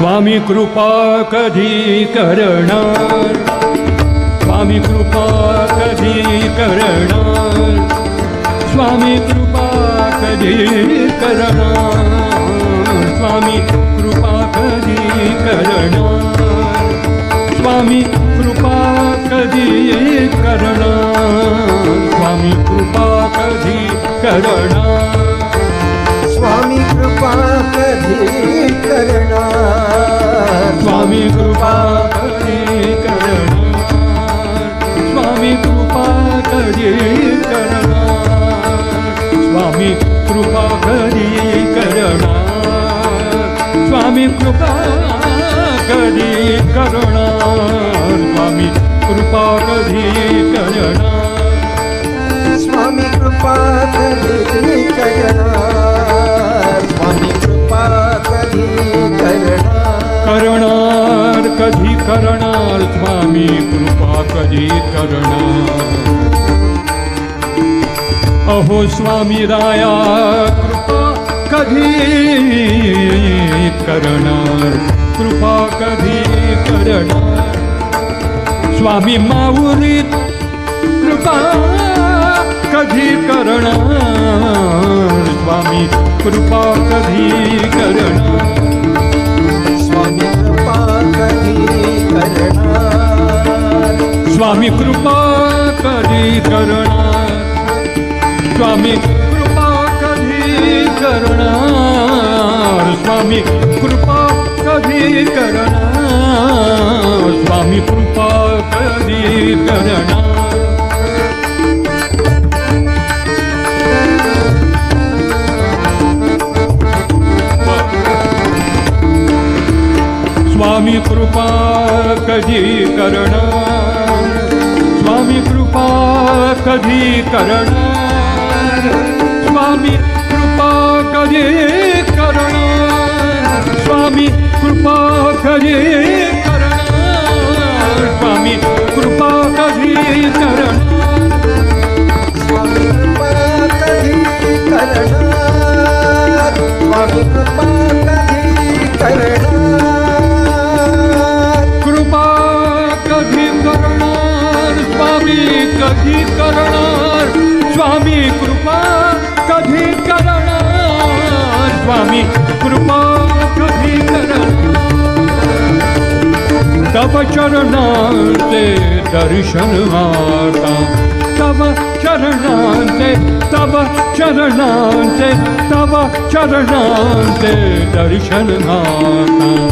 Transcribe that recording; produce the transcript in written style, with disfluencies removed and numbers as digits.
स्वामी कृपा कधी करणार, स्वामी कृपा कधी करणार, स्वामी कृपा कधी करणार, स्वामी कृपा कधी करणार, स्वामी कृपा कधी करणार, स्वामी कृपा कधी करणार, स्वामी कृपा कधी करणार, स्वामी कृपा कधी करणार, स्वामी कृपा कधी करणार, स्वामी कृपा कधी करणार, स्वामी कृपा कधी करणार, स्वामी कृपा कधी करणार, स्वामी कृपा कधी करणार, स्वामी कृपा कधी करणार, करणार कधी करणार, स्वामी कृपा कधी करणार. अहो स्वामी राया कृपा कधी करणार, कृपा कधी करणार, स्वामी माऊलीत कृपा कधी करणार, स्वामी कृपा कधी करणार, स्वामी कृपा कधी करणार, स्वामी कृपा कधी करणार, स्वामी कृपा कधी करणार, स्वामी कृपा कधी करणार, स्वामी कृपा कधी करणार. स्वामी कृपा कधी करणार, स्वामी कृपा कधी करणार, स्वामी कृपा कधी करणार, स्वामी कृपा कधी करणार, स्वामी कृपा कधी करणार, स्वामी कृपा कधी करणार, स्वामी कृपा कधी करणार, कृपा कधी करणार, स्वामी कधी करणार, स्वामी कृपा कधी करणार, स्वामी कृपा कधी करणार. तव चरणांचे दर्शन आता, तव चरणांचे, तव चरणांचे, तव चरणांचे दर्शन आता.